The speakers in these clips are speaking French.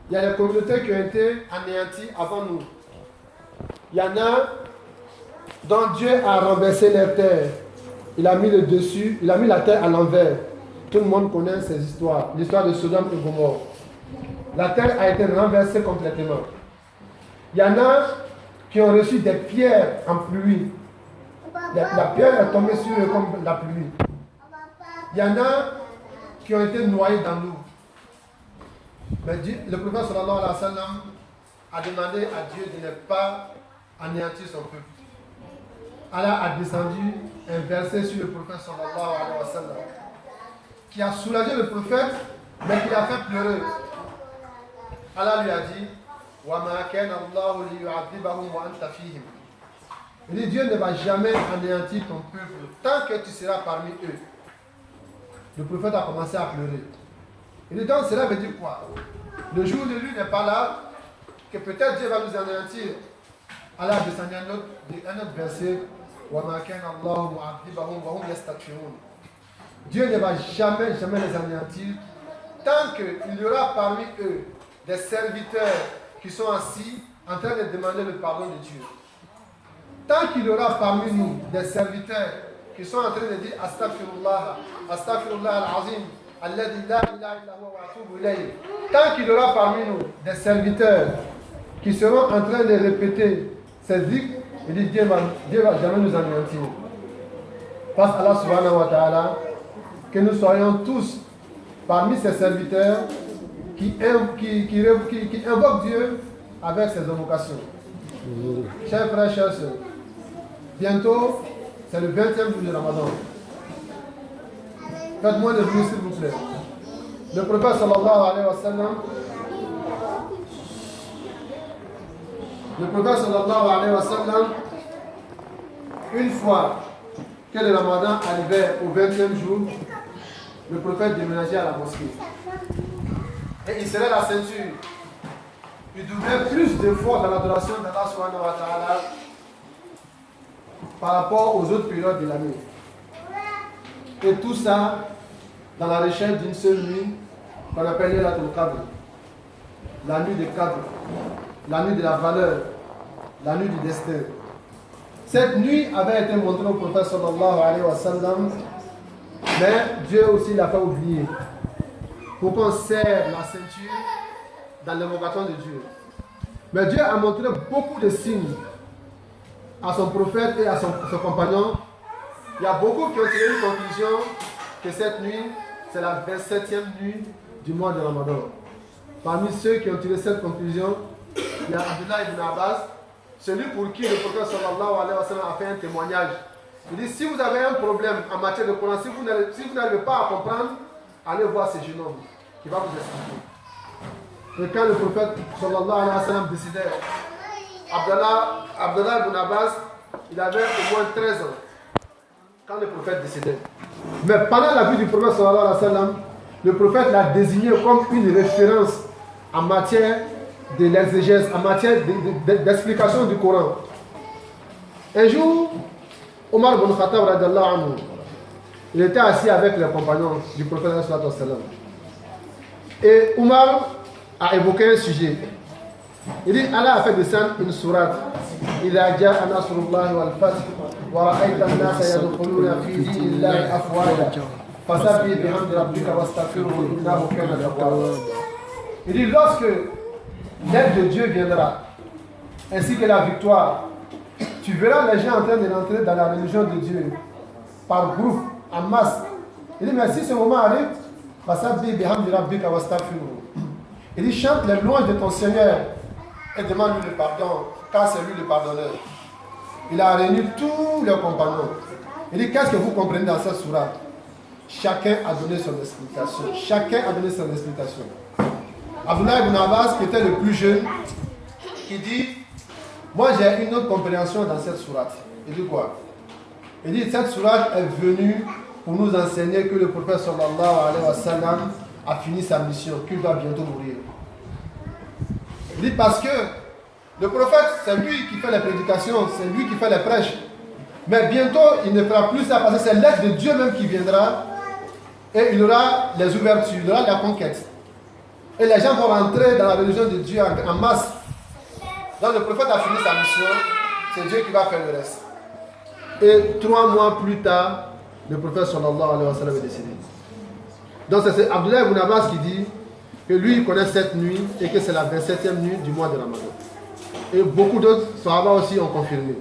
Il y a des communautés qui ont été anéanties avant nous. Il y en a dont Dieu a renversé les terres. Il a mis le dessus, il a mis la terre à l'envers. Tout le monde connaît ces histoires. L'histoire de Sodome et Gomorrhe. La terre a été renversée complètement. Il y en a qui ont reçu des pierres en pluie. La pierre est tombée sur eux comme la pluie. Il y en a qui ont été noyés dans l'eau. Mais le prophète sallallahu alayhi wa sallam a demandé à Dieu de ne pas anéantir son peuple. Allah a descendu un verset sur le prophète sallallahu alayhi wa sallam qui a soulagé le prophète, mais qui l'a fait pleurer. Allah lui a dit وَمَا كَانَ اللَّهُ لِيُعَذِّبَهُمْ وَأَنْتَ فِيهِمْ. Il dit, Dieu ne va jamais anéantir ton peuple tant que tu seras parmi eux. Le prophète a commencé à pleurer. Il dit donc cela veut dire quoi? Le jour où lui n'est pas là, que peut-être Dieu va nous anéantir. Allah a descendu un autre verset. وَمَا كَانَ اللَّهُ مُعَذِّبَهُمْ وَهُمْ يَسْتَغْفِرُونَ. Dieu ne va jamais les anéantir tant qu'il y aura parmi eux des serviteurs qui sont assis en train de demander le pardon de Dieu. Tant qu'il y aura parmi nous des serviteurs qui sont en train de dire Astaghfirullah, Astaghfirullah al-Azim, alladhi la ilaha illa huwa wa atubu ilayhi. Tant qu'il y aura parmi nous des serviteurs qui seront en train de répéter ces zikrs, il dit Dieu va jamais nous anéantir. Face à Allah subhanahu wa ta'ala, que nous soyons tous parmi ces serviteurs qui invoquent Dieu avec ses invocations. Chers frères, chers sœurs, bientôt, c'est le 20e jour de Ramadan. Faites-moi de bruit, s'il vous plaît. Le prophète sallallahu alayhi wa sallam, une fois que le Ramadan arrivait au 20e jour, le prophète déménageait à la mosquée. Et il serrait la ceinture. Il doublait plus d'efforts dans l'adoration d'Allah subhanahu wa ta'ala par rapport aux autres périodes de l'année. Et tout ça dans la recherche d'une seule nuit qu'on appelle Laylatul Qadr. La nuit de Qadr, la nuit de la valeur, la nuit du destin. Cette nuit avait été montrée au prophète sallallahu alayhi wa sallam, mais Dieu aussi l'a fait oublier. Pour qu'on serre la ceinture dans l'invocation de Dieu. Mais Dieu a montré beaucoup de signes à son prophète et à son compagnon. Il y a beaucoup qui ont tiré une conclusion que cette nuit, c'est la 27e nuit du mois de Ramadan. Parmi ceux qui ont tiré cette conclusion, il y a Abdullah ibn Abbas, celui pour qui le prophète sallallahu alayhi wa sallam a fait un témoignage. Il dit, si vous avez un problème en matière de Coran, si vous n'arrivez pas à comprendre, allez voir ce jeune homme qui va vous expliquer. Et quand le prophète sallallahu alayhi wa sallam décidait, Abdullah ibn Abbas, il avait au moins 13 ans quand le prophète décidait. Mais pendant la vie du prophète sallallahu alayhi wa sallam, le prophète l'a désigné comme une référence en matière de l'exégèse, en matière d'explication du Coran. Un jour, Omar ibn Khattab radiallahu anhu, il était assis avec les compagnons du prophète sallallahu alayhi wa sallam. Et Omar a évoqué un sujet. Il dit, Allah a fait descendre une sourate. إِذَا جَاءَ نَصْرُ اللَّهِ وَالْفَتْحُ وَرَأَيْتَ النَّاسَ يَدْخُلُونَ فِي دِينِ اللَّهِ أَفْوَاجًا فَسَبِّحْ بِحَمْدِ رَبِّكَ وَاسْتَغْفِرْهُ إِنَّهُ كَانَ غَفَّارًا. Il dit, lorsque l'aide de Dieu viendra, ainsi que la victoire, tu verras les gens en train de rentrer dans la religion de Dieu, par groupe, en masse. Il dit, mais si ce moment arrive, فَسَبِّحْ بِحَمْدِ رَبِّكَ وَاسْتَغْفِرْهُ. Il dit, chante les louanges de ton Seigneur et demande-lui le pardon, car c'est lui le pardonneur. Il a réuni tous les compagnons. Il dit, qu'est-ce que vous comprenez dans cette sourate? Chacun a donné son explication. Chacun a donné son explication. Abdullah ibn Abbas, qui était le plus jeune, qui dit, moi j'ai une autre compréhension dans cette sourate. Il dit quoi? Il dit, cette sourate est venue pour nous enseigner que le prophète sallallahu alayhi wa sallam a fini sa mission, qu'il doit bientôt mourir. Il dit parce que le prophète, c'est lui qui fait les prédications, c'est lui qui fait les prêches. Mais bientôt, il ne fera plus ça parce que c'est l'aide de Dieu même qui viendra et il aura les ouvertures, il aura la conquête. Et les gens vont rentrer dans la religion de Dieu en masse. Donc le prophète a fini sa mission, c'est Dieu qui va faire le reste. Et 3 mois plus tard, le prophète sallallahu alayhi wa sallam est décédé. Donc c'est Abdullah ibn Abbas qui dit que lui il connaît cette nuit et que c'est la 27e nuit du mois de Ramadan. Et beaucoup d'autres sahaba aussi ont confirmé.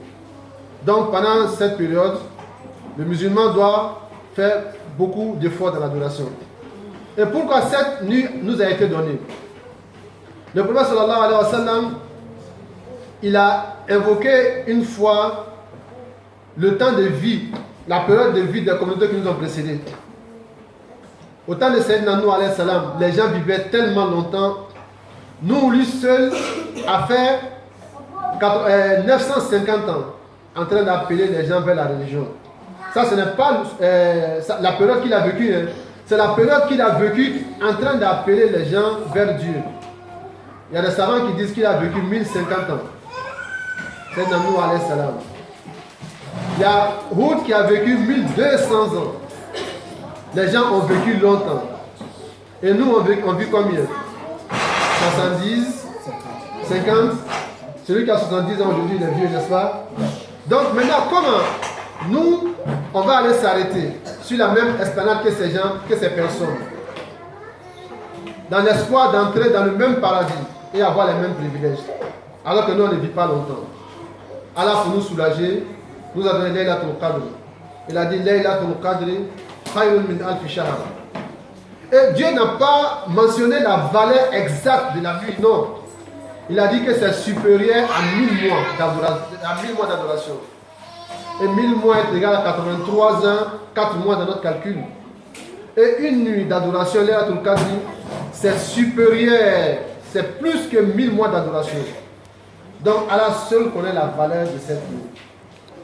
Donc pendant cette période, le musulman doit faire beaucoup d'efforts dans l'adoration. Et pourquoi cette nuit nous a été donnée? Le prophète sallallahu alayhi wa sallam, il a invoqué une fois le temps de vie, la période de vie des communautés qui nous ont précédés. Au temps de Sayyidina Nuh alayhi salam, les gens vivaient tellement longtemps. Nous, lui seul, a fait 950 ans en train d'appeler les gens vers la religion. Ça, ce n'est pas la période qu'il a vécue. Hein. C'est la période qu'il a vécue en train d'appeler les gens vers Dieu. Il y a des savants qui disent qu'il a vécu 1050 ans. C'est Nanou alayhi salam. Il y a Hud qui a vécu 1200 ans. Les gens ont vécu longtemps. Et nous, on vit combien? 70, 50. Celui qui a 70 ans aujourd'hui, il est vieux, n'est-ce pas? Donc maintenant, comment nous, on va aller s'arrêter sur la même esplanade que ces gens, que ces personnes, dans l'espoir d'entrer dans le même paradis et avoir les mêmes privilèges, alors que nous, on ne vit pas longtemps. Allah, pour nous soulager, nous a donné Laylatul Qadr. Il a dit Laylatul Qadr khayrun min alfi shahr. Et Dieu n'a pas mentionné la valeur exacte de la nuit, non. Il a dit que c'est supérieur à 1000 mois d'adoration. Et 1000 mois est égal à 83 ans, 4 mois dans notre calcul. Et une nuit d'adoration, Laylatul Qadr, c'est supérieur, c'est plus que 1000 mois d'adoration. Donc Allah seul connaît la valeur de cette nuit.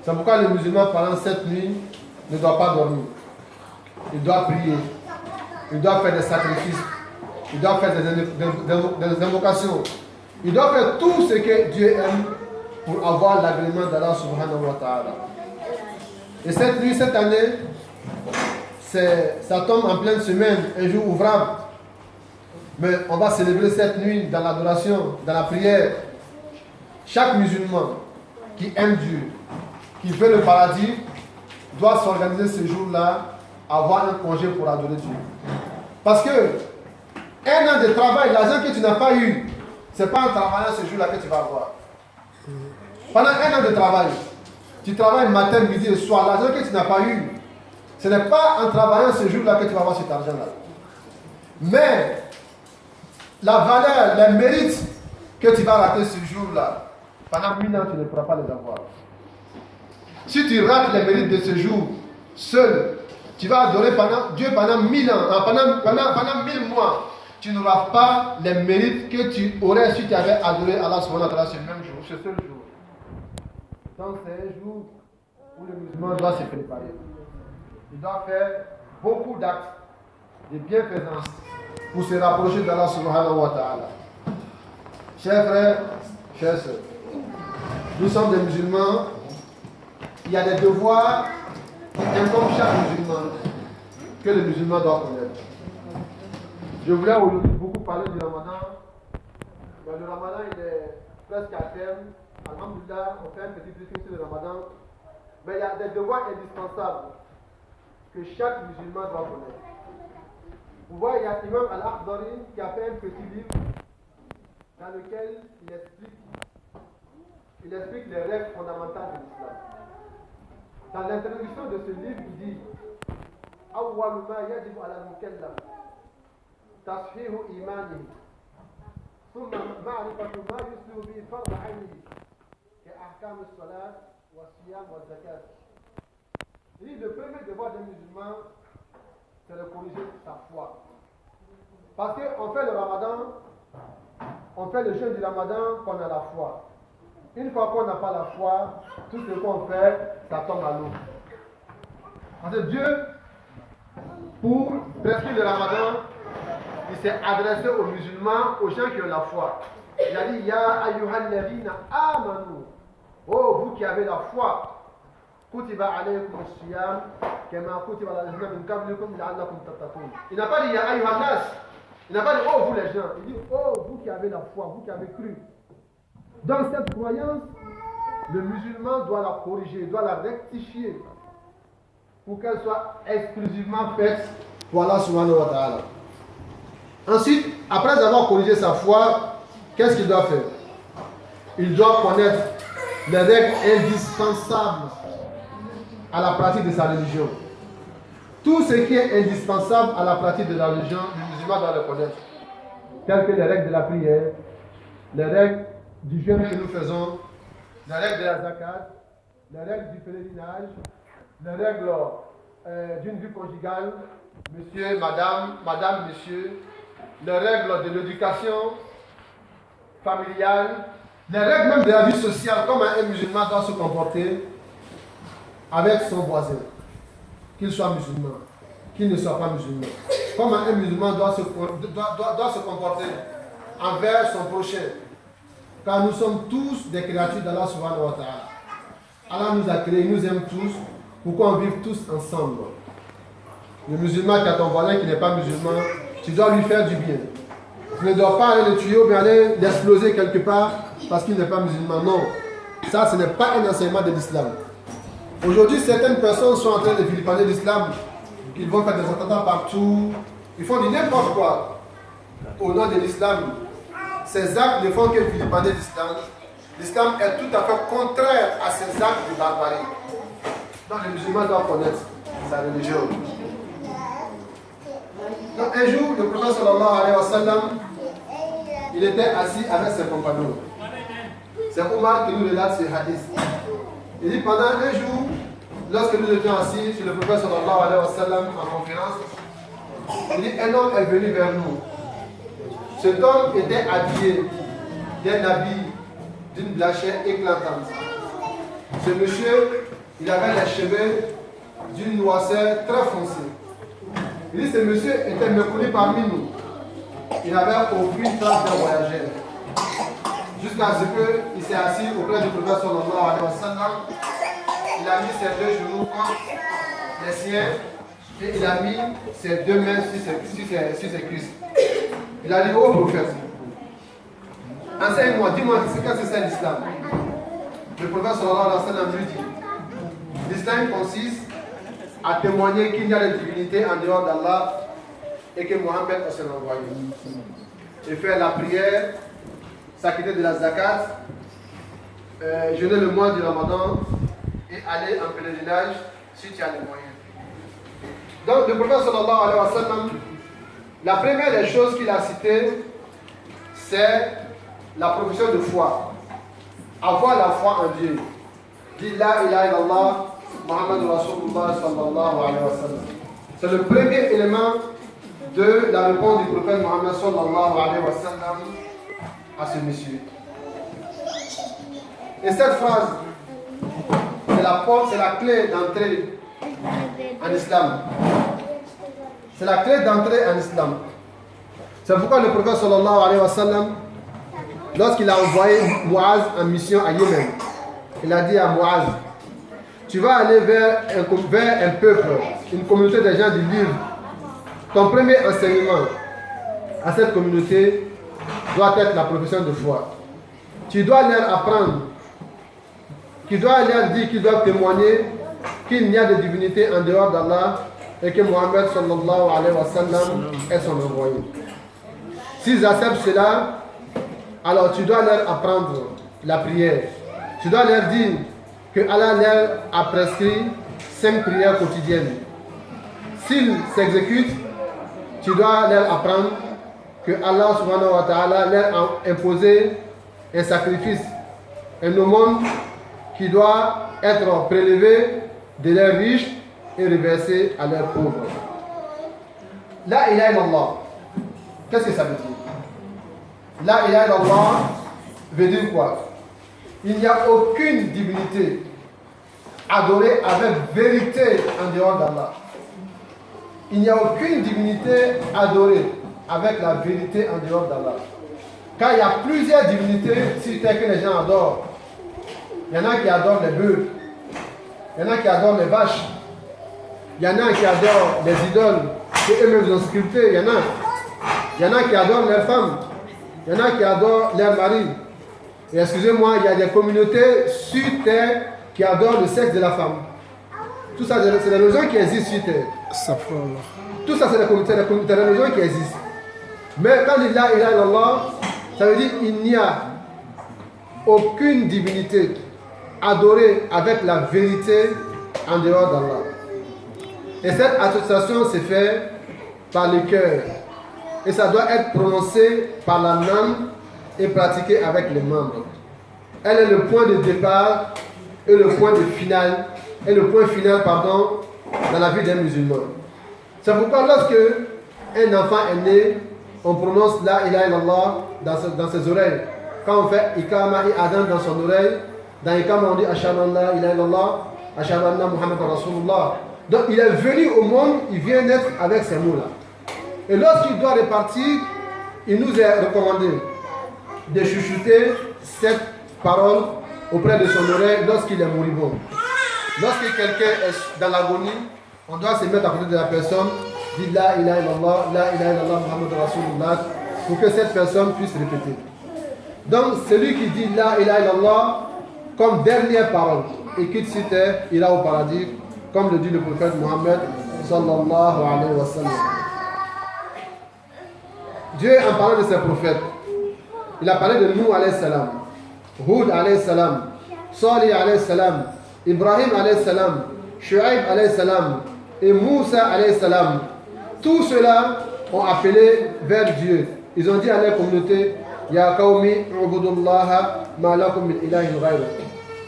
C'est pourquoi les musulmans pendant cette nuit ne doivent pas dormir. Ils doivent prier. Ils doivent faire des sacrifices. Ils doivent faire des invocations. Ils doivent faire tout ce que Dieu aime pour avoir l'agrément d'Allah subhanahu wa ta'ala. Et cette nuit, cette année, ça tombe en pleine semaine, un jour ouvrable. Mais on va célébrer cette nuit dans l'adoration, dans la prière. Chaque musulman qui aime Dieu, qui veut le paradis, doit s'organiser ce jour-là, avoir un congé pour adorer Dieu. Parce que un an de travail, l'argent que tu n'as pas eu, ce n'est pas en travaillant ce jour-là que tu vas avoir. Pendant un an de travail, tu travailles matin, midi et soir, l'argent que tu n'as pas eu, ce n'est pas en travaillant ce jour-là que tu vas avoir cet argent-là. Mais la valeur, les mérites que tu vas rater ce jour-là, pendant 1000 ans, tu ne pourras pas les avoir. Si tu rates les mérites de ce jour, seul, tu vas adorer Dieu pendant 1000 ans, pendant 1000 mois. Tu n'auras pas les mérites que tu aurais si tu avais adoré Allah subhanahu wa ta'ala ce même jour, ce seul jour. Donc c'est un jour où le musulman doit se préparer. Il doit faire beaucoup d'actes de bienfaisance pour se rapprocher d'Allah subhanahu wa ta'ala. Chers frères, chers sœurs, nous sommes des musulmans. Il y a des devoirs qui incombent chaque musulman que le musulman doit connaître. Je voulais aujourd'hui beaucoup parler du Ramadan. Mais le Ramadan il est presque à terme. Alhamdulillah, on fait un petit briefing sur le Ramadan. Mais il y a des devoirs indispensables que chaque musulman doit connaître. Vous voyez, il y a Imam Al-Akhdari qui a fait un petit livre dans lequel il explique les règles fondamentales de l'islam. Dans l'introduction de ce livre, il dit أول ما يجب على المكلف تصحيح إيمانه ثم معرفة ما يصلح به فرض عينه كأحكام الصلاة والصيام والزكاة. Il dit le premier devoir d'un musulman, c'est de corriger sa foi. Parce qu'on fait le Ramadan, on fait le jeûne du Ramadan qu'on a la foi. Une fois qu'on n'a pas la foi, tout ce qu'on fait, ça tombe à l'eau. Parce que Dieu, pour prescrire le Ramadan, il s'est adressé aux musulmans, aux gens qui ont la foi. Il a dit Ya ayyuhal ladhina amanu. Oh, vous qui avez la foi, kutiba alaykum as-siyam kama kutiba ala alladhina min qablikum la'allakum tattaqun. Il n'a pas dit Ya ayyuhan nas. Il n'a pas dit, oh vous les gens. Il dit, oh vous qui avez la foi, vous qui avez cru. Dans cette croyance, le musulman doit la corriger, doit la rectifier pour qu'elle soit exclusivement faite pour Allah subhanahu wa ta'ala. Ensuite, après avoir corrigé sa foi, qu'est-ce qu'il doit faire? Il doit connaître les règles indispensables à la pratique de sa religion. Tout ce qui est indispensable à la pratique de la religion, le musulman doit le connaître. Telles que les règles de la prière, les règles du jeûne que nous faisons, les règles de la zakat, les règles du pèlerinage, les règles d'une vie conjugale, monsieur, madame, monsieur, les règles de l'éducation familiale, les règles même de la vie sociale, comment un musulman doit se comporter avec son voisin, qu'il soit musulman, qu'il ne soit pas musulman. Comment un musulman doit se comporter envers son prochain. Car nous sommes tous des créatures d'Allah subhanahu wa ta'ala. Allah nous a créés, il nous aime tous, pour qu'on vive tous ensemble. Le musulman qui a ton voisin qui n'est pas musulman, tu dois lui faire du bien. Tu ne dois pas aller le tuer ou bien aller l'exploser quelque part parce qu'il n'est pas musulman. Non, ça ce n'est pas un enseignement de l'islam. Aujourd'hui, certaines personnes sont en train de vilipender l'islam. Ils vont faire des attentats partout. Ils font du n'importe quoi au nom de l'islam. Ces actes ne font que vilipender l'islam. L'islam est tout à fait contraire à ces actes de barbarie. Donc les musulmans doivent connaître sa religion. Donc un jour, le prophète sallallahu alayhi wa sallam, il était assis avec ses compagnons. C'est Omar qui nous relate ce hadith. Il dit pendant un jour, lorsque nous étions assis sur le prophète sallallahu alayhi wa sallam en conférence, il dit un homme est venu vers nous. Cet homme était habillé d'un habit d'une blancheur éclatante. Ce monsieur, il avait les cheveux d'une noirceur très foncée. Il dit ce monsieur était méconnu parmi nous. Il n'avait aucune trace d'un voyageur. Jusqu'à ce qu'il s'est assis auprès du prophète sallallahu alayhi wa sallam. Il a mis ses deux genoux contre les siens et il a mis ses deux mains sur ses cuisses. Il a dit, oh prophète, enseigne-moi, dis-moi qu'est-ce que c'est l'islam. Le prophète sallallahu alayhi wa sallam lui dit, l'islam consiste à témoigner qu'il y a des divinités en dehors d'Allah et que Mohammed est son envoyé. Et faire la prière, s'acquitter de la zakat, jeûner le mois du Ramadan et aller en pèlerinage si tu as les moyens. Donc le prophète sallallahu alayhi wa sallam, la première des choses qu'il a citées, c'est la profession de foi. Avoir la foi en Dieu. Dis la ilaha illallah, Muhammad Rasulullah sallallahu alayhi wa sallam. C'est le premier élément de la réponse du prophète Muhammad sallallahu alayhi wa sallam à ce monsieur. Et cette phrase, c'est la porte, c'est la clé d'entrée en islam. C'est la clé d'entrée en islam. C'est pourquoi le prophète sallallahu alayhi wa sallam, lorsqu'il a envoyé Muaz en mission à Yémen, il a dit à Muaz, tu vas aller vers un peuple, une communauté de gens du livre. Ton premier enseignement à cette communauté doit être la profession de foi. Tu dois leur apprendre, tu dois leur dire qu'ils doivent témoigner qu'il n'y a de divinité en dehors d'Allah et que Mohammed sallallahu alayhi wa sallam est son envoyé. S'ils acceptent cela, alors tu dois leur apprendre la prière. Tu dois leur dire que Allah leur a prescrit 5 prières quotidiennes. S'ils s'exécutent, tu dois leur apprendre que Allah subhanahu wa ta'ala leur a imposé un sacrifice, un aumône qui doit être prélevé de leurs riches et reversé à leurs pauvres. La ilaha illallah, qu'est-ce que ça veut dire? La ilaha illallah veut dire quoi? Il n'y a aucune divinité adorée avec vérité en dehors d'Allah. Il n'y a aucune divinité adorée avec la vérité en dehors d'Allah. Car il y a plusieurs divinités si c'est que les gens adorent. Il y en a qui adorent les bœufs. Il y en a qui adorent les vaches. Il y en a qui adorent les idoles que eux-mêmes ont sculptées. Il y Il y en a qui adorent leurs femmes. Il y en a qui adorent leur mari. Et excusez-moi, il y a des communautés sur terre qui adorent le sexe de la femme. Tout ça, c'est des religions qui existent sur terre. Tout ça, c'est des religions qui existent. Mais quand il y a la ilaha illallah, ça veut dire qu'il n'y a aucune divinité adorée avec la vérité en dehors d'Allah. Et cette association se fait par le cœur. Et ça doit être prononcé par la langue et pratiqué avec les membres. Elle est le point de départ et le point final, dans la vie des musulmans. C'est pourquoi lorsque un enfant est né, on prononce la ilaha illallah dans ses oreilles. Quand on fait Ikama et Adhan dans son oreille, dans Ikama on dit Ashhadu an la ilaha illallah, Ashhadu anna Muhammadan Rasulullah. Donc il est venu au monde, il vient naître avec ces mots-là. Et lorsqu'il doit repartir, il nous est recommandé de chuchoter cette parole auprès de son oreille lorsqu'il est moribond. Lorsque quelqu'un est dans l'agonie, on doit se mettre à côté de la personne, dire la ilaha illallah, la ilaha illallah, Muhammad Rasulullah, pour que cette personne puisse répéter. Donc celui qui dit la ilaha illallah comme dernière parole et quitte cette terre, ira au paradis, comme le dit le prophète Mohammed sallallahu alayhi wa sallam. Dieu, en parlant de ses prophètes, il a parlé de Nuh alayhi salam, Hud alayhi salam, Salih alayhi salam, Ibrahim alayhi salam, Shu'aib alayhi salam et Moussa alayhi salam. Tous ceux-là ont appelé vers Dieu. Ils ont dit à leur communauté, Ya qawmi ubudullaha ma lakum min ilahin ghayruh.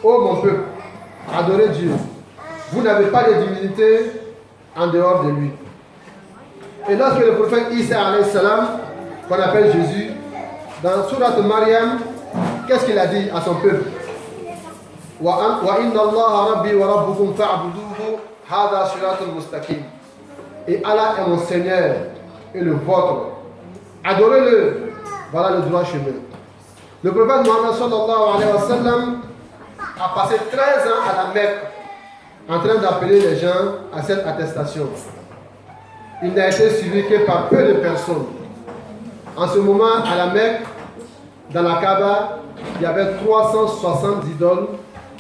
Oh mon peuple, adorez Dieu. Vous n'avez pas de divinité en dehors de lui. Et lorsque le prophète Isa alayhi salam, qu'on appelle Jésus, dans Surat Maryam, qu'est-ce qu'il a dit à son peuple? Wa inna Allah rabbi wa rabbukum fa'buduhu hadha siratul mustaqim. Et Allah est mon Seigneur et le vôtre. Adorez-le. Voilà le droit chemin. Le prophète Mohammed sallallahu alayhi wa sallam a passé 13 ans à la Mecque en train d'appeler les gens à cette attestation. Il n'a été suivi que par peu de personnes. En ce moment, à la Mecque, dans la Kaaba, il y avait 360 idoles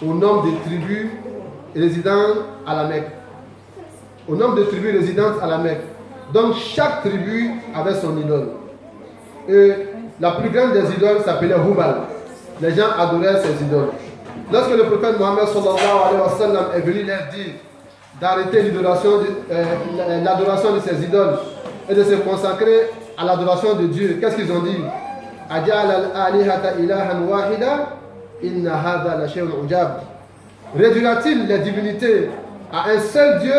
au nombre de tribus résidant à la Mecque. Au nombre de tribus résidentes à la Mecque. Donc chaque tribu avait son idole. Et la plus grande des idoles s'appelait Hubal. Les gens adoraient ces idoles. Lorsque le prophète Mohammed sallallahu alayhi wa sallam est venu leur dire d'arrêter l'adoration de ces idoles et de se consacrer à l'adoration de Dieu, qu'est-ce qu'ils ont dit? Réduira-t-il les divinités à un seul Dieu?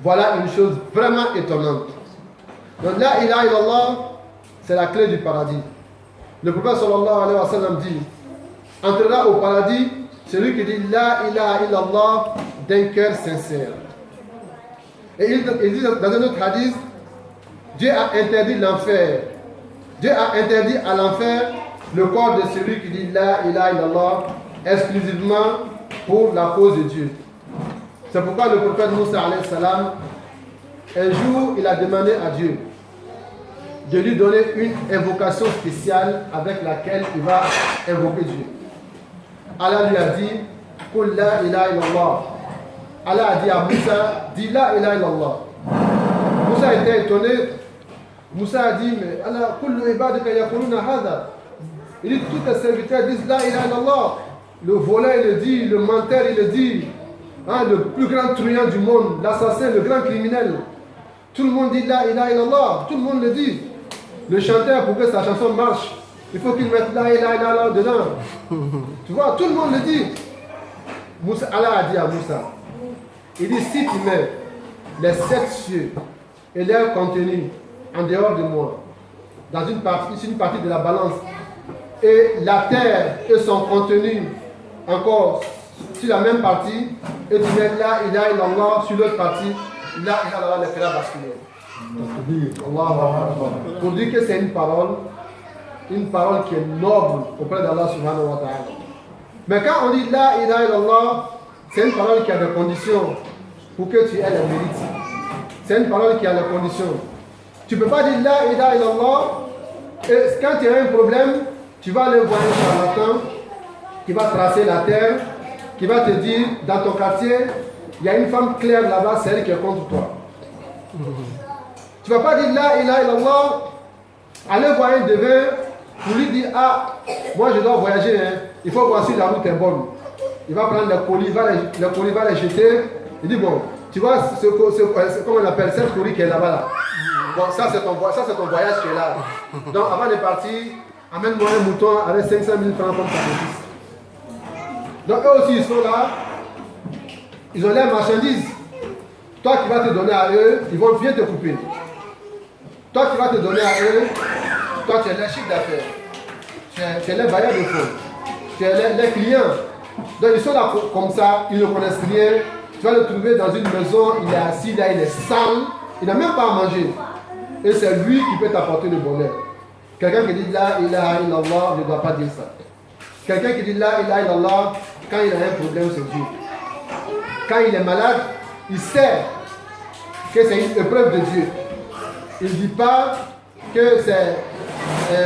Voilà une chose vraiment étonnante. Donc la ilaha illallah, c'est la clé du paradis. Le prophète sallallahu alayhi wa sallam dit, entrera au paradis celui qui dit la ilaha illallah d'un cœur sincère. Et il dit dans un autre hadith, Dieu a interdit l'enfer. Dieu a interdit à l'enfer le corps de celui qui dit la ilaha illallah exclusivement pour la cause de Dieu. C'est pourquoi le prophète Moussa alayhi salam, un jour, il a demandé à Dieu de lui donner une invocation spéciale avec laquelle il va invoquer Dieu. Allah lui a dit, Qul la ilaha illallah. Allah a dit à Moussa, dis la ilaha illallah. Moussa était étonné. Moussa a dit, mais Allah, kullu ibadika yaquluna hadha. Il dit, tous tes serviteurs disent la ilaha illallah. Le voleur, il le dit, le menteur, il le dit. Hein, le plus grand truand du monde, l'assassin, le grand criminel. Tout le monde dit la ilaha illallah. Tout le monde le dit. Le chanteur, pour que sa chanson marche, il faut qu'il mette la ilaha illallah dedans. Tu vois, tout le monde le dit. Moussa, Allah a dit à Moussa, il dit, si tu mets les 7 cieux et leur contenu en dehors de moi, dans une partie de la balance, et la terre et son contenu encore sur la même partie, et tu mets la ilaha illallah sur l'autre partie, la ilaha illallah les fera basculer. Pour dire que c'est une parole qui est noble auprès d'Allah subhanahu wa ta'ala. Mais quand on dit la ilaha illallah, c'est une parole qui a des conditions pour que tu aies les mérites. C'est une parole qui a des conditions. Tu ne peux pas dire la ilaha illallah. Et quand tu as un problème, tu vas aller voir un charlatan qui va tracer la terre, qui va te dire, dans ton quartier, il y a une femme claire là-bas, c'est elle qui est contre toi. Tu ne vas pas dire la ilaha illallah, aller voir un devin pour lui dire, ah, moi je dois voyager, hein. Il faut voir si la route est bonne. Il va prendre les colis, il va les jeter. Il dit, bon, tu vois, comment on appelle cette colis qui est là-bas là. Bon, ça c'est ton voyage qui est là. Donc avant de partir, amène-moi un mouton avec 500 000 francs comme sacrifice. Donc eux aussi ils sont là, ils ont leurs marchandises. Toi qui vas te donner à eux, ils vont bien te couper. Toi qui vas te donner à eux, toi tu es leur chiffre d'affaires. Tu es les bailleurs de fonds. Tu es les clients. Donc ils sont là comme ça, ils ne connaissent rien. Tu vas le trouver dans une maison, il est assis là, il est sale, il n'a même pas à manger. Et c'est lui qui peut t'apporter le bonheur. Quelqu'un qui dit la ilaha illallah ne doit pas dire ça. Quelqu'un qui dit la ilaha illallah, quand il a un problème, c'est Dieu. Quand il est malade, il sait que c'est une épreuve de Dieu. Il ne dit pas que c'est,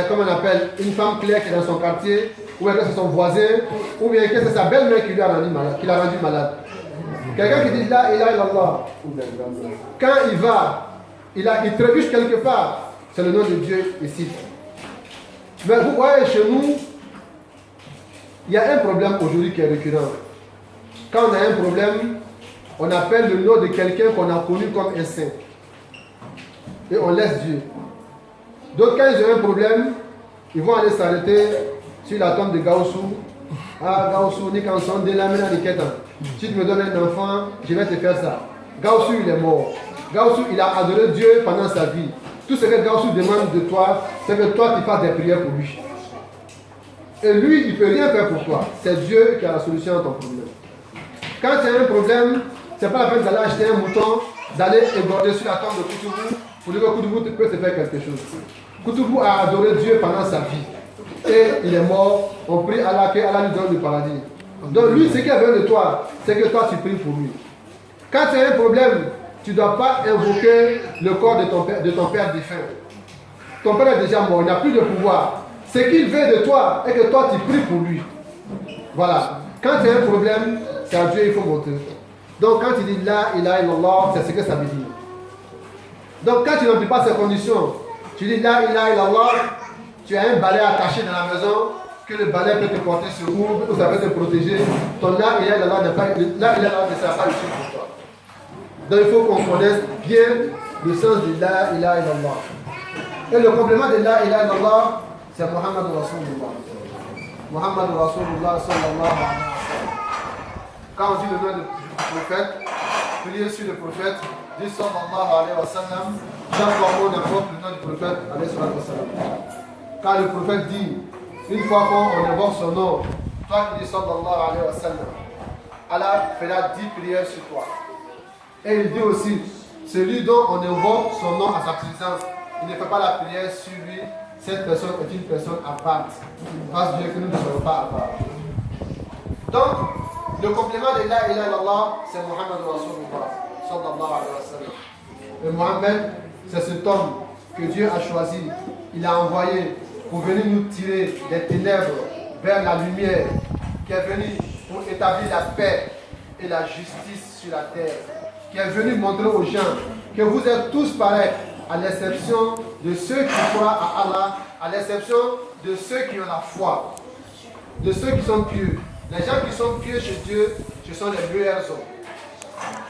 comment on appelle, une femme claire qui est dans son quartier, ou bien que c'est son voisin, ou bien que c'est sa belle-mère qui l'a rendu malade. Quelqu'un qui dit la ilaha illallah, quand il va, il trébuche quelque part, c'est le nom de Dieu ici. Mais vous voyez, chez nous, il y a un problème aujourd'hui qui est récurrent. Quand on a un problème, on appelle le nom de quelqu'un qu'on a connu comme un saint. Et on laisse Dieu. D'autres, quand ils ont un problème, ils vont aller s'arrêter sur la tombe de Gaussou. Ah, Gaussou, ni quand on dit la mena de Ketan. Si tu me donnes un enfant, je vais te faire ça. Gaussou, il est mort. Gaussou, il a adoré Dieu pendant sa vie. Tout ce que Gaussou demande de toi, c'est que toi, tu fasses des prières pour lui. Et lui, il ne peut rien faire pour toi. C'est Dieu qui a la solution à ton problème. Quand tu as un problème, ce n'est pas la peine d'aller acheter un mouton, d'aller égorger sur la tombe de Koutoubou pour dire que Koutoubou peut te faire quelque chose. Koutoubou a adoré Dieu pendant sa vie. Et il est mort. On prie Allah que Allah lui donne le paradis. Donc lui, ce qu'il a besoin de toi, c'est que toi, tu pries pour lui. Quand tu as un problème, tu ne dois pas invoquer le corps de ton père défunt. Ton père est déjà mort, il n'a plus de pouvoir. Ce qu'il veut de toi est que toi tu pries pour lui. Voilà. Quand tu as un problème, c'est à Dieu il faut montrer. Donc quand tu dis la ilaha illallah, c'est ce que ça veut dire. Donc quand tu n'emplis pas ces conditions, tu dis la ilaha illallah, tu as un balai attaché dans la maison, que le balai peut te porter secours, que ça peut te protéger. Ton la ilaha illallah ne sera pas utile pour toi. Donc il faut qu'on connaisse bien le sens de la ilaha illallah. Et le complément de la ilaha illallah, c'est Muhammad Rasulullah. Muhammad Rasulullah sallallahu alayhi wa sallam. Quand on dit le nom du prophète, priez sur le prophète, dit sallallahu alayhi wa sallam, chaque fois qu'on invoque le nom du prophète, alayhi wa sallam. Quand le prophète dit, une fois qu'on invoque son nom, toi qui dis sallallahu alayhi wa sallam, Allah fera 10 prières sur toi. Et il dit aussi, celui dont on invoque son nom à sa présence, il ne fait pas la prière sur lui, cette personne est une personne à part. Grâce à Dieu que nous ne serons pas à part. Donc, le complément de la ilaha illallah, c'est Muhammad Rasulullah sallallahu alayhi wa sallam. Et Mohammed, c'est cet homme que Dieu a choisi. Il a envoyé pour venir nous tirer des ténèbres vers la lumière, qui est venu pour établir la paix et la justice sur la terre, qui est venu montrer aux gens que vous êtes tous pareils, à l'exception de ceux qui croient à Allah, à l'exception de ceux qui ont la foi, de ceux qui sont pieux. Les gens qui sont pieux chez Dieu, ce sont les meilleurs hommes.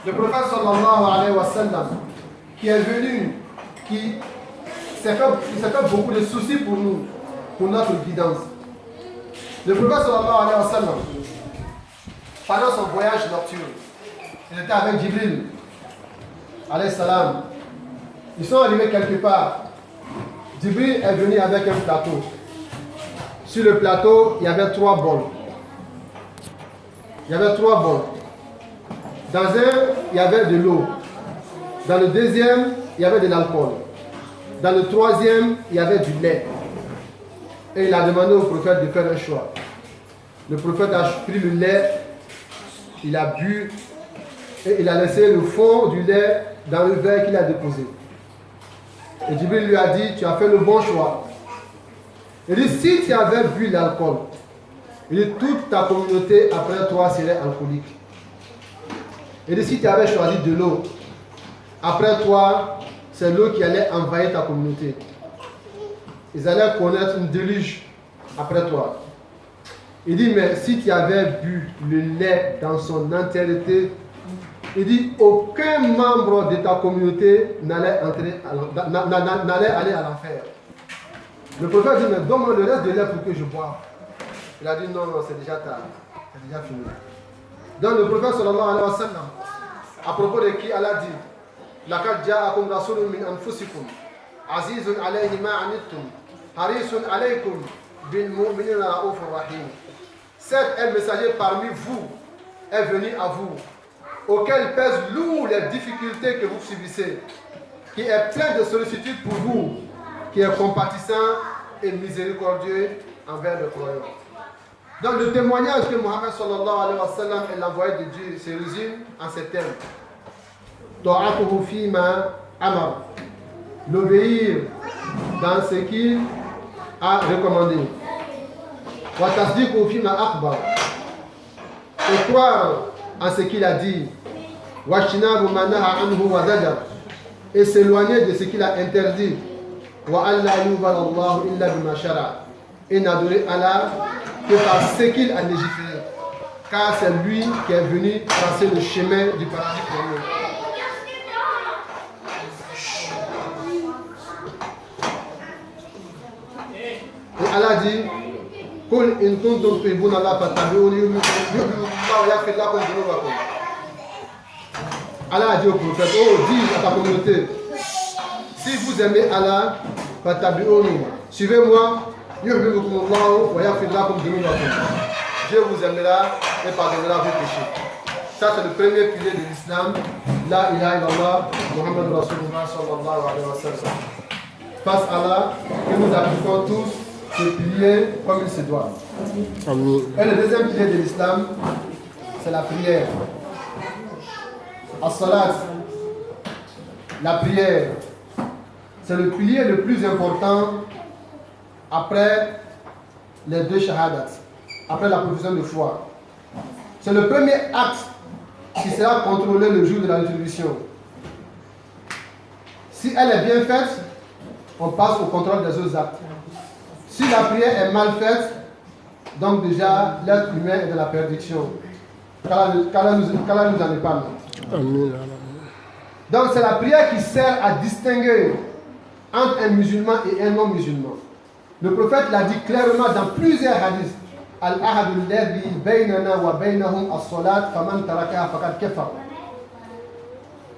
Le prophète sallallahu alayhi wa sallam, qui est venu, qui s'est fait beaucoup de soucis pour nous, pour notre guidance. Le prophète sallallahu alayhi wa sallam, pendant son voyage nocturne, il était avec Jibril alayhi salam. Ils sont arrivés quelque part. Jibril est venu avec un plateau. Sur le plateau, il y avait 3 bols. Il y avait 3 bols. Dans un, il y avait de l'eau. Dans le deuxième, il y avait de l'alcool. Dans le troisième, il y avait du lait. Et il a demandé au prophète de faire un choix. Le prophète a pris le lait, il a bu, et il a laissé le fond du lait dans le verre qu'il a déposé. Et Jibril lui a dit, tu as fait le bon choix. Il dit, si tu avais bu l'alcool, il dit, toute ta communauté après toi serait alcoolique. Il dit, si tu avais choisi de l'eau, après toi, c'est l'eau qui allait envahir ta communauté. Ils allaient connaître une déluge après toi. Il dit, mais si tu avais bu le lait dans son entièreté, il dit, aucun membre de ta communauté n'allait aller à l'enfer. Le prophète dit, mais donne-moi le reste de lait pour que je boive. Il a dit, non, non, c'est déjà tard. C'est déjà fini. Donc le prophète sallallahu alayhi wa sallam, à propos de qui Allah dit, لَقَدْ جَاءَكُمْ رَسُولٌ مِّنْ أَنفُسِكُمْ عَزِيزٌ عَلَيْهِ مَا عَنِتُّمْ حَرِيصٌ عَلَيْكُمْ بِالْمُؤْمِنِينَ رَءُوفٌ رَحِيمٌ. Certes, un messager parmi vous est venu à vous, auquel pèsent lourd les difficultés que vous subissez, qui est plein de sollicitude pour vous, qui est compatissant et miséricordieux envers le croyant. Donc le témoignage que Mohammed sallallahu alayhi wa sallam est l'envoyé de Dieu se résume en ces termes. Ta'atuhu fima amar. L'obéir dans ce qu'il a recommandé. Wa tasdiqu fima akhbar. Et croire en ce qu'il a dit. Wa shinabu ma naha anhu wa zajar. Et s'éloigner de ce qu'il a interdit. Wa alla yubal Allah illa bima shara. Et n'adorer Allah que par ce qu'il a légiféré. Car c'est lui qui est venu tracer le chemin du paradis pour nous. Et Allah dit, Qul in kuntum tuhibbuna Allah fattabi'uni yuhibbukum Allah wa yaghfir lakum dhunubakum. Allah a dit au prophète, oh, dis à ta communauté, si vous aimez Allah, fattabi'uni, suivez-moi, yuhibbukum Allah wa yaghfir lakum dhunubakum. Dieu vous aimera et pardonnera vos péchés. Ça c'est le premier pilier de l'islam. La ilaha illallah, Muhammad Rasulullah sallallahu alayhi wa sallam. Face à Allah, que nous appliquons tous ce pilier comme il se doit. Amen. Et le deuxième pilier de l'islam, c'est la prière. As-salat, la prière, c'est le pilier le plus important après les deux shahadat, après la profession de foi. C'est le premier acte qui sera contrôlé le jour de la rétribution. Si elle est bien faite, on passe au contrôle des autres actes. Si la prière est mal faite, donc déjà l'être humain est dans la perdition. Qu'Allah nous en épargne. Donc c'est la prière qui sert à distinguer entre un musulman et un non-musulman. Le prophète l'a dit clairement dans plusieurs hadiths. Al-ahadu alladhi baynana wa baynahum as-salat faman tarakaha faqad kafar.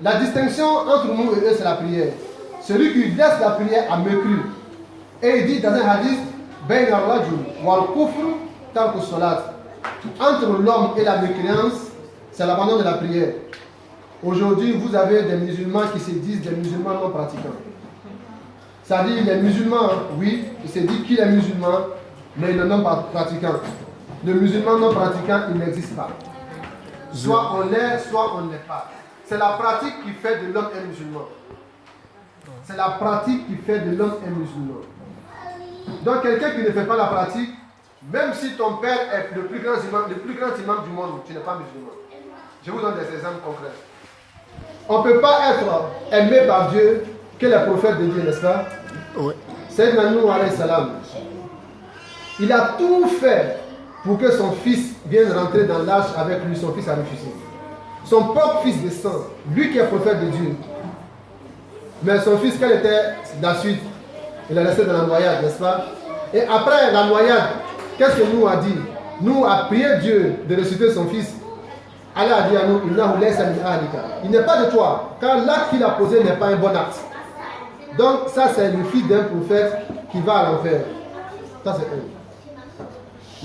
La distinction entre nous et eux, c'est la prière. Celui qui laisse la prière a mécru. Et il dit dans un hadith, bayna ar-rajul wal kufr tarku as-salat. Entre l'homme et la mécréance, c'est l'abandon de la prière. Aujourd'hui, vous avez des musulmans qui se disent des musulmans non pratiquants. C'est-à-dire, les musulmans, oui, il se dit qu'il est musulman, mais il est non pratiquant. Le musulman non pratiquant, il n'existe pas. Soit on l'est, soit on ne l'est pas. C'est la pratique qui fait de l'homme un musulman. C'est la pratique qui fait de l'homme un musulman. Donc, quelqu'un qui ne fait pas la pratique, même si ton père est le plus grand imam du monde, tu n'es pas musulman. Je vous donne des exemples concrets. On ne peut pas être aimé par Dieu que les prophètes de Dieu, n'est-ce pas? Oui. Sayyidina Nuh alayhi salam, il a tout fait pour que son fils vienne rentrer dans l'arche avec lui. Son fils a refusé. Son propre fils de sang, lui qui est prophète de Dieu. Mais son fils, quelle était la suite? Il est resté dans la noyade, n'est-ce pas? Et après la noyade, qu'est-ce que Nuh a dit? Nuh a prié Dieu de ressusciter son fils. Allah a dit à nous, il n'est pas de toi, car l'acte qu'il a posé n'est pas un bon acte. Donc ça c'est le fils d'un prophète qui va à l'enfer. Ça c'est un.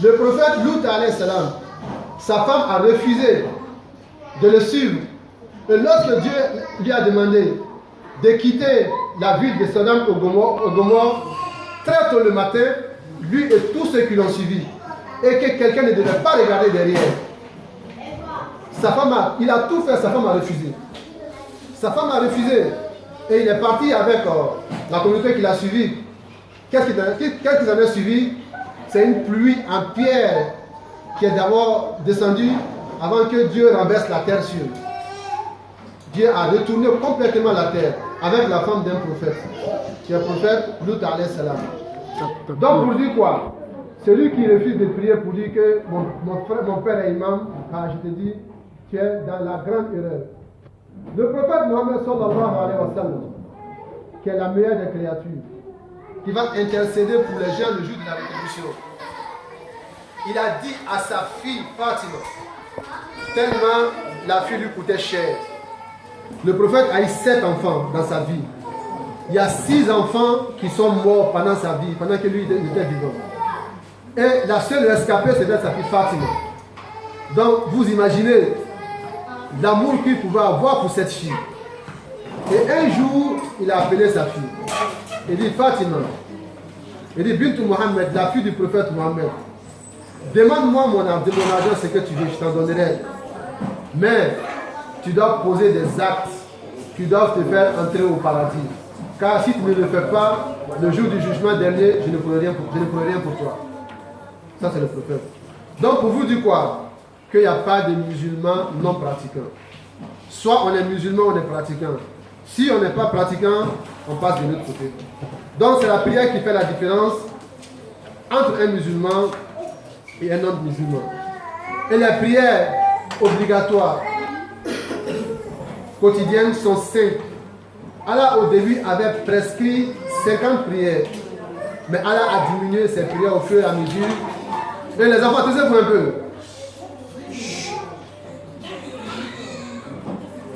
Le prophète Lut alayhi salam, sa femme a refusé de le suivre. Et lorsque Dieu lui a demandé de quitter la ville de Sodome au Gomorrhe, très tôt le matin, lui et tous ceux qui l'ont suivi, et que quelqu'un ne devait pas regarder derrière. Sa femme il a tout fait, sa femme a refusé. Sa femme a refusé. Et il est parti avec la communauté qui l'a suivi. Qu'est-ce qu'ils en a suivi? C'est une pluie en pierre qui est d'abord descendue avant que Dieu renverse la terre sur. Dieu a retourné complètement la terre avec la femme d'un prophète, qui est le prophète Lut alayhi salam. Donc pour dire quoi? Celui qui refuse de prier pour dire que mon père est imam, je te dis, tu es dans la grande erreur. Le prophète Mohammed sallallahu alayhi wa sallam, qui est la meilleure des créatures, qui va intercéder pour les gens le jour de la rétribution. Il a dit à sa fille Fatima, tellement la fille lui coûtait cher. Le prophète a eu 7 enfants dans sa vie. Il y a 6 enfants qui sont morts pendant sa vie, pendant que lui était vivant. Et la seule escapée, c'était sa fille Fatima. Donc, vous imaginez l'amour qu'il pouvait avoir pour cette fille. Et un jour, il a appelé sa fille. Il dit, Fatima, il dit, Bintou Mohammed, la fille du prophète Mohammed, demande-moi mon argent, ce que tu veux, je t'en donnerai. Mais, tu dois poser des actes qui doivent te faire entrer au paradis. Car si tu ne le fais pas, le jour du jugement dernier, je ne pourrai rien pour toi. Ça, c'est le prophète. Donc, pour vous dire quoi? Qu'il n'y a pas de musulmans non pratiquants. Soit on est musulman, on est pratiquant. Si on n'est pas pratiquant, on passe de l'autre côté. Donc, c'est la prière qui fait la différence entre un musulman et un non-musulman. Et les prières obligatoires quotidiennes sont 5. Allah, au début, avait prescrit 50 prières. Mais Allah a diminué ses prières au fur et à mesure. Et les enfants, taisez-vous un peu.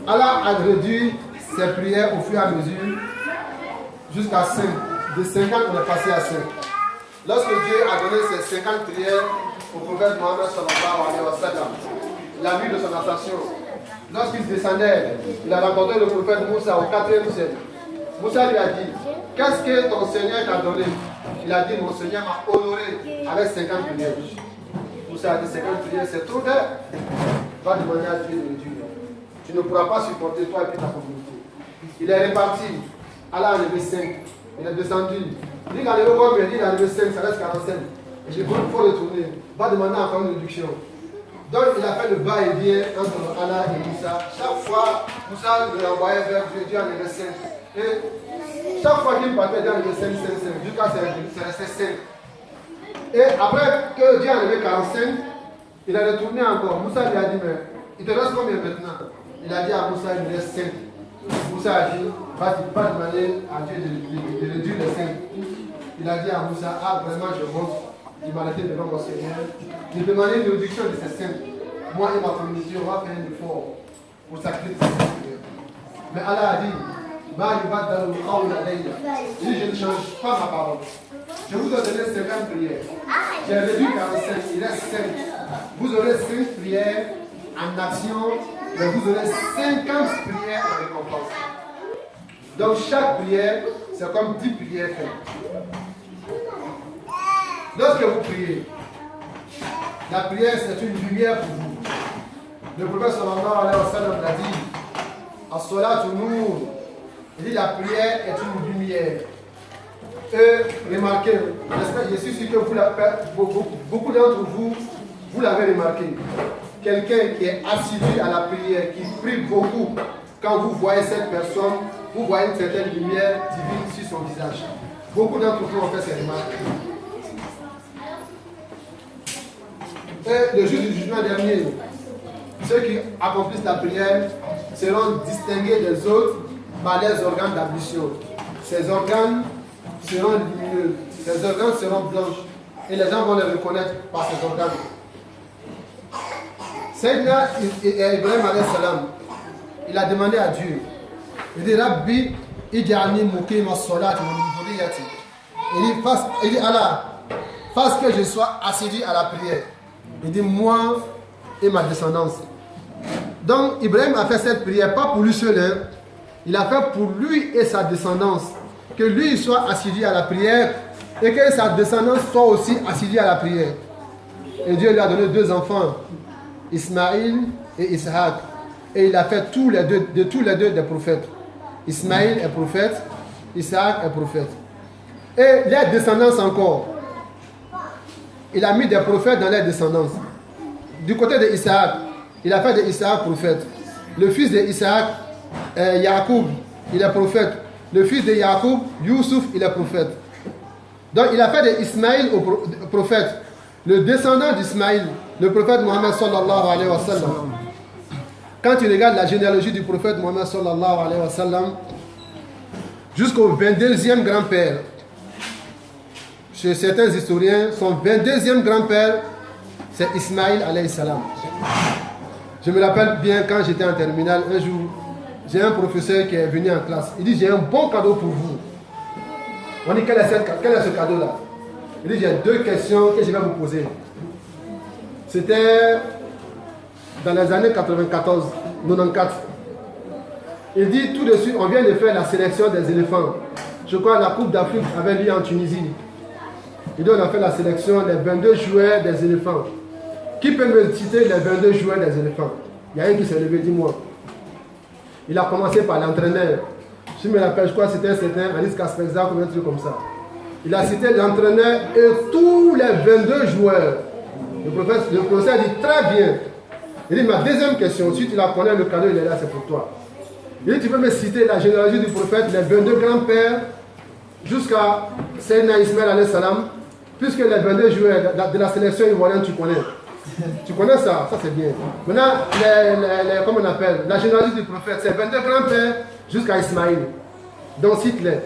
Allah a réduit ses prières au fur et à mesure jusqu'à 5. De 50, on est passé à 5. Lorsque Dieu a donné ses 50 prières au prophète Mohammed sallallahu alayhi wa sallam, la nuit de son ascension, lorsqu'il descendait, il a rencontré le prophète Moussa au 4e siècle. Moussa lui a dit, qu'est-ce que ton Seigneur t'a donné? Il a dit, mon Seigneur m'a honoré avec 50 prières. Moussa a dit, 50 prières, c'est trop d'heures. Va demander à Dieu de réduire. Tu ne pourras pas supporter toi et puis ta communauté. Il est reparti. Allah a enlevé 5. Il est descendu. Il a enlevé combien? Il a enlevé 5, ça reste 45. Et j'ai dit, il faut retourner. Va demander encore une réduction. Donc il a fait le va-et-vient entre Allah et Moussa. Chaque fois, Moussa le renvoyait vers Dieu, Dieu en enlevait 5. Et chaque fois qu'il partait, Dieu en enlevait 5, 5, 5. Jusqu'à ce que c'est resté 5. Et après que Dieu a enlevé 45, il a retourné encore. Moussa lui a dit, mais il te reste combien maintenant? Il a dit à Moussa, il me reste 5. Moussa a dit, va demander à Dieu de réduire les 5. Il a dit à Moussa, ah vraiment je monte. Il m'a arrêté devant mon Seigneur. J'ai demandé une réduction de ces 5. Moi et ma communauté, on va faire un effort pour sacrifier ces 5 prières. Mais Allah a dit, si je ne change pas ma parole, je vous ai donné 50 prières. J'ai réduit 45, il reste 5. Vous aurez 5 prières en action, mais vous aurez 50 prières en récompense. Donc chaque prière, c'est comme 10 prières faites. Lorsque vous priez, la prière c'est une lumière pour vous. Le prophète sallallahu alayhi wa sallam l'a dit, as-salatu nour. Il dit la prière est une lumière. Et remarquez, je suis sûr que beaucoup d'entre vous, vous l'avez remarqué. Quelqu'un qui est assidu à la prière, qui prie beaucoup, quand vous voyez cette personne, vous voyez une certaine lumière divine sur son visage. Beaucoup d'entre vous ont fait ces remarques. Et le jour du jugement dernier, ceux qui accomplissent la prière seront distingués des autres par les organes d'ablution. Ces organes seront lumineux, ces organes seront blanches et les gens vont les reconnaître par ces organes. Sayyidina Ibrahim alayhi salam, il a demandé à Dieu, il dit Rabbi, ij'alni muqima as-salati wa min dhurriyyati. Il dit Allah, fasse que je sois assidu à la prière. Il dit moi et ma descendance. Donc Ibrahim a fait cette prière pas pour lui seul, hein. Il a fait pour lui et sa descendance. Que lui soit assidu à la prière et que sa descendance soit aussi assidue à la prière. Et Dieu lui a donné 2 enfants, Ismaïl et Ishaq. Et il a fait tous les deux des prophètes. Ismaïl est prophète, Isaac est prophète. Et les descendants encore. Il a mis des prophètes dans les descendants. Du côté de Isaac, il a fait de Isaac prophète. Le fils de Isaac, Yacoub, il est prophète. Le fils de Yacoub, Youssouf, il est prophète. Donc il a fait de Ismaïl au prophète. Le descendant d'Ismaïl, le prophète Mohammed sallallahu alayhi wa sallam. Quand tu regardes la généalogie du prophète Mohammed sallallahu alayhi wa sallam, jusqu'au 22e grand-père, chez certains historiens, son 22e grand-père, c'est Ismaïl alayhi salam. Je me rappelle bien quand j'étais en terminale, un jour, j'ai un professeur qui est venu en classe. Il dit, j'ai un bon cadeau pour vous. On dit, quel est ce cadeau-là? Il dit, j'ai 2 questions que je vais vous poser. C'était dans les années 94, 94. Il dit, tout de suite, on vient de faire la sélection des éléphants. Je crois que la Coupe d'Afrique avait lieu en Tunisie. Il dit, on a fait la sélection des 22 joueurs des éléphants. Qui peut me citer les 22 joueurs des éléphants? Il y a un qui s'est levé, dis-moi. Il a commencé par l'entraîneur. Je me rappelle, je crois que c'était un certain Alice Kasperza ou un truc comme ça. Il a cité l'entraîneur et tous les 22 joueurs. Le professeur dit très bien. Il dit, ma deuxième question, si tu la connais, le cadeau il est là, c'est pour toi. Il dit, tu peux me citer la généalogie du prophète, les 22 grands-pères, jusqu'à Sayyidina Ismaël alayhi salam, puisque les 22 joueurs de la sélection ivoirienne, tu connais. Tu connais ça, ça c'est bien. Maintenant, comment on appelle, la généalogie du prophète, c'est 22 grands-pères jusqu'à Ismaïl. Donc cite-les.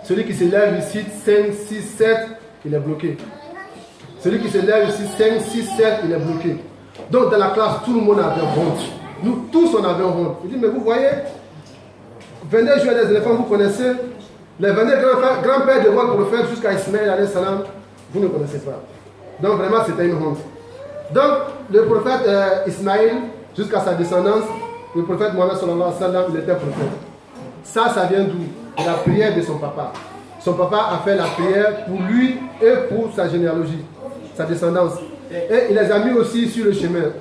Celui qui se lève ici, 5, 6, 7, il est bloqué. Celui qui se lève ici, 5, 6, 7, il est bloqué. Donc dans la classe, tout le monde avait honte. Nous tous, on avait honte. Il dit, mais vous voyez, 22 joueurs des éléphants, vous connaissez. Les 22 grands-pères de votre prophète jusqu'à Ismaël, alayhi salam, vous ne connaissez pas. Donc vraiment, c'était une honte. Donc, le prophète Ismaël, jusqu'à sa descendance, le prophète Mohammed sallallahu alayhi wa sallam, il était prophète. Ça vient d'où? De la prière de son papa. Son papa a fait la prière pour lui et pour sa généalogie, sa descendance. Et il les a mis aussi sur le chemin.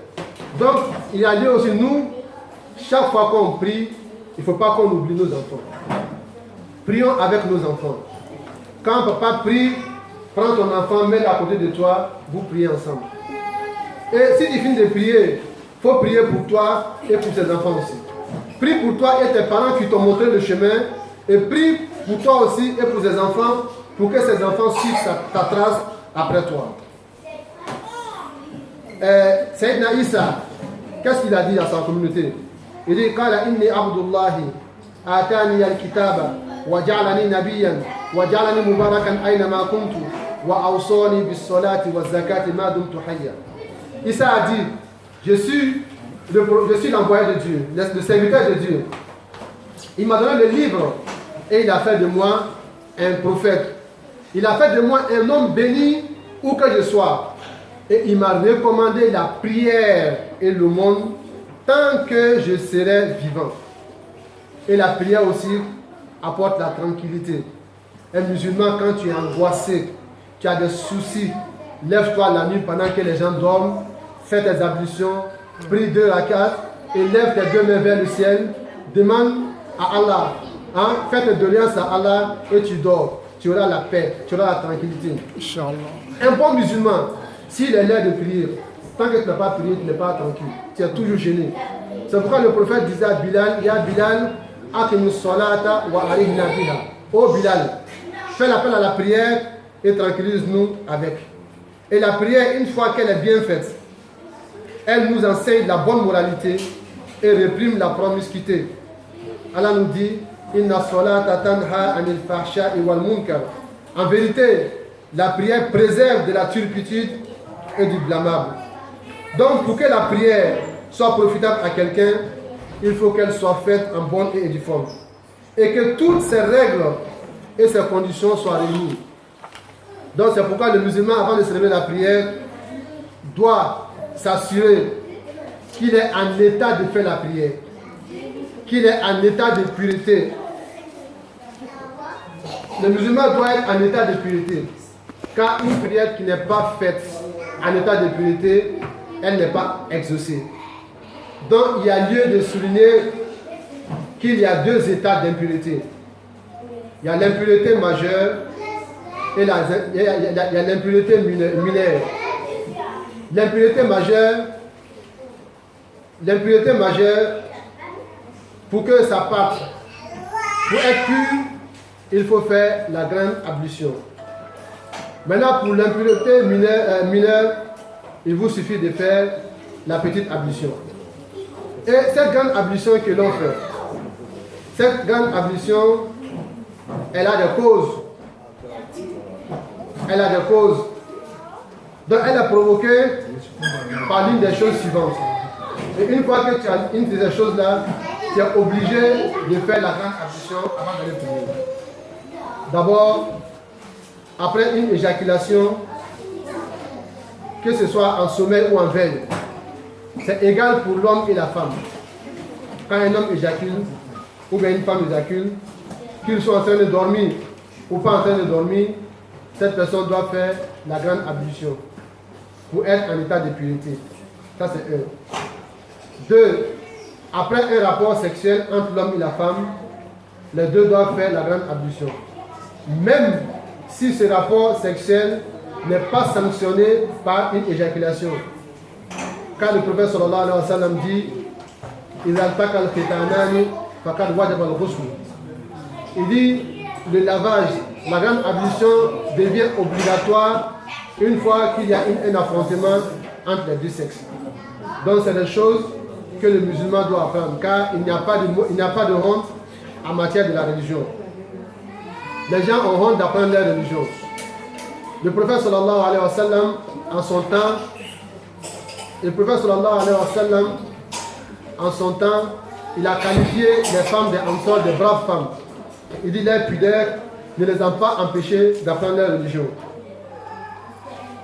Donc, il y a lieu aussi, nous, chaque fois qu'on prie, il ne faut pas qu'on oublie nos enfants. Prions avec nos enfants. Quand papa prie, prends ton enfant, mets-le à côté de toi, vous priez ensemble. Et si tu finis de prier, il faut prier pour toi et pour tes enfants aussi. Prie pour toi et tes parents qui t'ont montré le chemin. Et prie pour toi aussi et pour tes enfants, pour que ces enfants suivent ta trace après toi. Sayyidina Isa, qu'est-ce qu'il a dit à sa communauté? Il dit, Qala inni abdullahi, atani al-kitaba, wa ja'alani nabiyan, wa ja'alani mubarakan aynama kuntu, wa awsani bis salati wa zakati ma dumtu hayya. Isa a dit, je suis l'envoyé de Dieu, le serviteur de Dieu. Il m'a donné le livre et il a fait de moi un prophète. Il a fait de moi un homme béni où que je sois. Et il m'a recommandé la prière et le monde tant que je serai vivant. Et la prière aussi apporte la tranquillité. Un musulman, quand tu es angoissé, tu as des soucis, lève-toi la nuit pendant que les gens dorment, fais tes ablutions, prie 2 rakats et lève tes 2 mains vers le ciel, demande à Allah, fais tes doléances à Allah et tu dors. Tu auras la paix, tu auras la tranquillité. Inch'Allah. Un bon musulman, s'il est l'heure de prier, tant que tu n'as pas prié, tu n'es pas tranquille. Tu es toujours gêné. C'est pourquoi le prophète disait à Bilal, Ya Bilal, aqimus salata wa arihna biha. Oh Bilal, fais l'appel à la prière et tranquillise-nous avec. Et la prière, une fois qu'elle est bien faite, elle nous enseigne la bonne moralité et réprime la promiscuité. Allah nous dit, Inna salata tanha anil fahsha'i wal munkar. En vérité, la prière préserve de la turpitude et du blâmable. Donc, pour que la prière soit profitable à quelqu'un, il faut qu'elle soit faite en bonne et uniforme. Et que toutes ces règles et ces conditions soient réunies. Donc, c'est pourquoi le musulman, avant de célébrer la prière, doit s'assurer qu'il est en état de faire la prière, qu'il est en état de pureté. Le musulman doit être en état de pureté. Car une prière qui n'est pas faite en état de pureté, elle n'est pas exaucée. Donc il y a lieu de souligner qu'il y a deux états d'impureté. Il y a l'impureté majeure et il y a l'impureté mineure. L'impureté majeure, pour que ça parte, pour être pur, il faut faire la grande ablution. Maintenant, pour l'impureté mineure, il vous suffit de faire la petite ablution. Et cette grande ablution que l'on fait, cette grande ablution, elle a des causes. Elle a des causes. Donc elle est provoquée par l'une des choses suivantes. Et une fois que tu as une de ces choses-là, tu es obligé de faire la grande ablution avant d'aller prier. D'abord, après une éjaculation, que ce soit en sommeil ou en veille, c'est égal pour l'homme et la femme. Quand un homme éjacule, ou bien une femme éjacule, qu'ils soient en train de dormir ou pas en train de dormir, cette personne doit faire la grande ablution pour être en état de pureté. Ça c'est un. 2. Après un rapport sexuel entre l'homme et la femme, les deux doivent faire la grande ablution. Même si ce rapport sexuel n'est pas sanctionné par une éjaculation. Quand le prophète sallallahu alayhi wa sallam dit il dit le lavage, la grande ablution devient obligatoire une fois qu'il y a un affrontement entre les deux sexes. Donc c'est des choses que le musulman doit apprendre, car il n'y a pas de honte en matière de la religion. Les gens ont honte d'apprendre leur religion. Le prophète sallallahu alayhi wa sallam, en son temps, il a qualifié les femmes des Ansar de braves femmes. Il dit leur pudeur ne les a pas empêchées d'apprendre leur religion.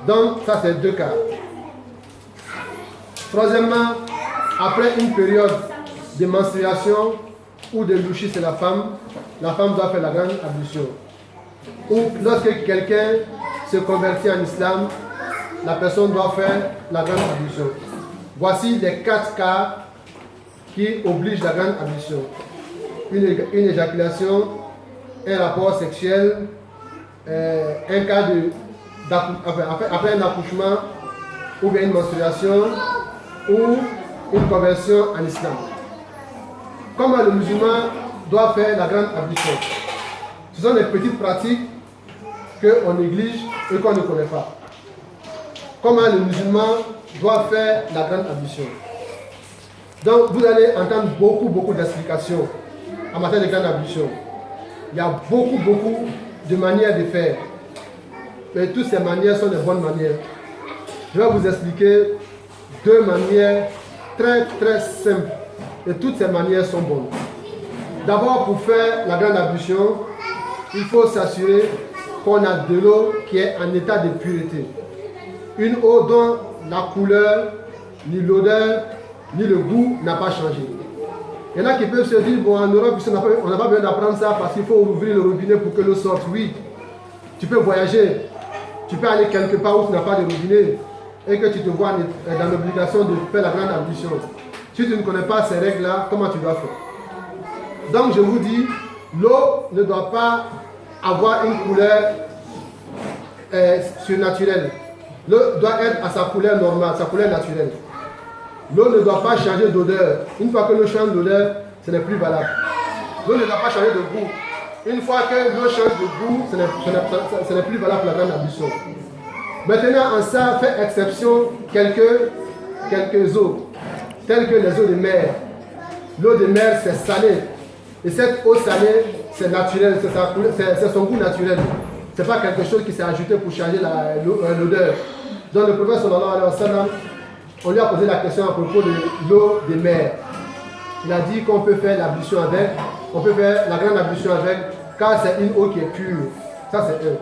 Donc, ça c'est deux cas. Troisièmement, après une période de menstruation ou de louchis chez la femme doit faire la grande ablution. Ou lorsque quelqu'un se convertit en islam, la personne doit faire la grande ablution. Voici les 4 cas qui obligent la grande ablution. Une éjaculation, un rapport sexuel, un cas après un accouchement, ou bien une menstruation, ou une conversion en islam. Comment le musulman doit faire la grande ablution? Ce sont des petites pratiques qu'on néglige et qu'on ne connaît pas. Comment le musulman doit faire la grande ablution? Donc vous allez entendre beaucoup d'explications en matière de grande ablution. Il y a beaucoup de manières de faire. Mais toutes ces manières sont de bonnes manières. Je vais vous expliquer 2 manières très simples. Et toutes ces manières sont bonnes. D'abord, pour faire la grande ablution, il faut s'assurer qu'on a de l'eau qui est en état de pureté. Une eau dont la couleur, ni l'odeur, ni le goût n'a pas changé. Il y en a qui peuvent se dire, bon, en Europe, on n'a pas besoin d'apprendre ça parce qu'il faut ouvrir le robinet pour que l'eau sorte. Oui, tu peux voyager, tu peux aller quelque part où tu n'as pas de robinet et que tu te vois dans l'obligation de faire la grande ablution. Si tu ne connais pas ces règles-là, comment tu dois faire? Donc je vous dis, l'eau ne doit pas avoir une couleur surnaturelle. L'eau doit être à sa couleur normale, sa couleur naturelle. L'eau ne doit pas changer d'odeur. Une fois que l'eau change d'odeur, ce n'est plus valable. L'eau ne doit pas changer de goût. Une fois que l'eau change de goût, ce n'est plus valable pour la grande ablution. Maintenant, en ça, fait exception quelques eaux, telles que les eaux de mer. L'eau de mer, c'est salé. Et cette eau salée, c'est naturel, c'est son goût naturel. Ce n'est pas quelque chose qui s'est ajouté pour changer l'odeur. Donc le prophète sallallahu alayhi wa sallam, on lui a posé la question à propos de l'eau de mer. Il a dit qu'on peut faire l'ablution avec, on peut faire la grande ablution avec, car c'est une eau qui est pure. Ça c'est un.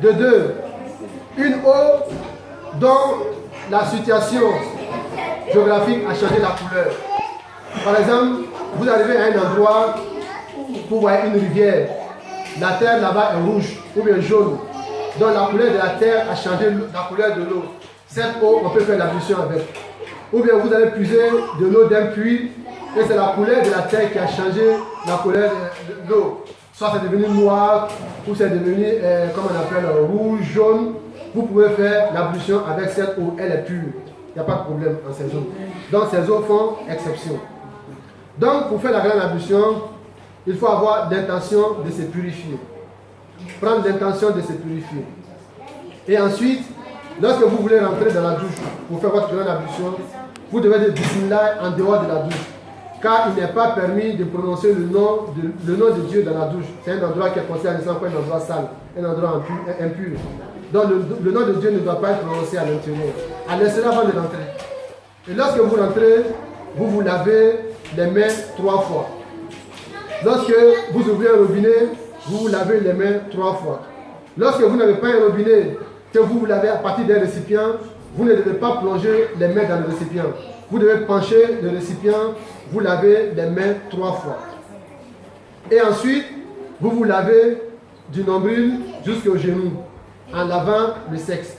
De 2, une eau dont la situation géographique a changé la couleur. Par exemple, vous arrivez à un endroit où vous voyez une rivière. La terre là-bas est rouge ou bien jaune. Donc la couleur de la terre a changé la couleur de l'eau. Cette eau, on peut faire l'ablution avec. Ou bien vous allez puiser de l'eau d'un puits Et c'est la couleur de la terre qui a changé la couleur de l'eau. Soit c'est devenu noir, ou c'est devenu, comme on appelle, rouge, jaune. Vous pouvez faire l'ablution avec cette eau, elle est pure. Il n'y a pas de problème en ces eaux. Donc ces eaux font exception. Donc pour faire la grande ablution, il faut avoir l'intention de se purifier. Prendre l'intention de se purifier. Et ensuite, lorsque vous voulez rentrer dans la douche pour faire votre grande ablution, vous devez dire Bismillah en dehors de la douche. Car il n'est pas permis de prononcer le nom de Dieu dans la douche. C'est un endroit qui est considéré comme un endroit sale, un endroit impur. Donc le nom de Dieu ne doit pas être prononcé à l'intérieur. À l'extérieur avant de rentrer. Et lorsque vous rentrez, vous vous lavez les mains 3 fois. Lorsque vous ouvrez un robinet, vous vous lavez les mains 3 fois. Lorsque vous n'avez pas un robinet, que vous vous lavez à partir d'un récipient, vous ne devez pas plonger les mains dans le récipient. Vous devez pencher le récipient, vous lavez les mains 3 fois. Et ensuite, vous vous lavez du nombril jusqu'au genou, en lavant le sexe.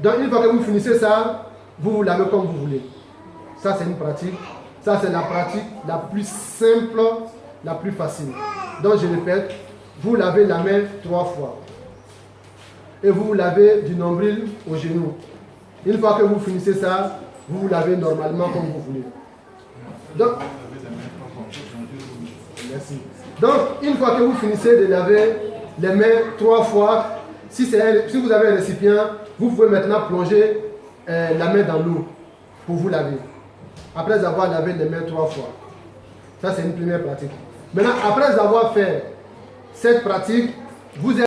Donc une fois que vous finissez ça, vous vous lavez comme vous voulez. Ça c'est une pratique. Ça c'est la pratique la plus simple, la plus facile. Donc je répète, vous lavez la main 3 fois. Et vous vous lavez du nombril au genou. Une fois que vous finissez ça, vous vous lavez normalement comme vous voulez. Donc, merci. Donc, une fois que vous finissez de laver les mains 3 fois, si vous avez un récipient, vous pouvez maintenant plonger la main dans l'eau pour vous laver. Après avoir lavé les mains 3 fois. Ça, c'est une première pratique. Maintenant, après avoir fait cette pratique, vous êtes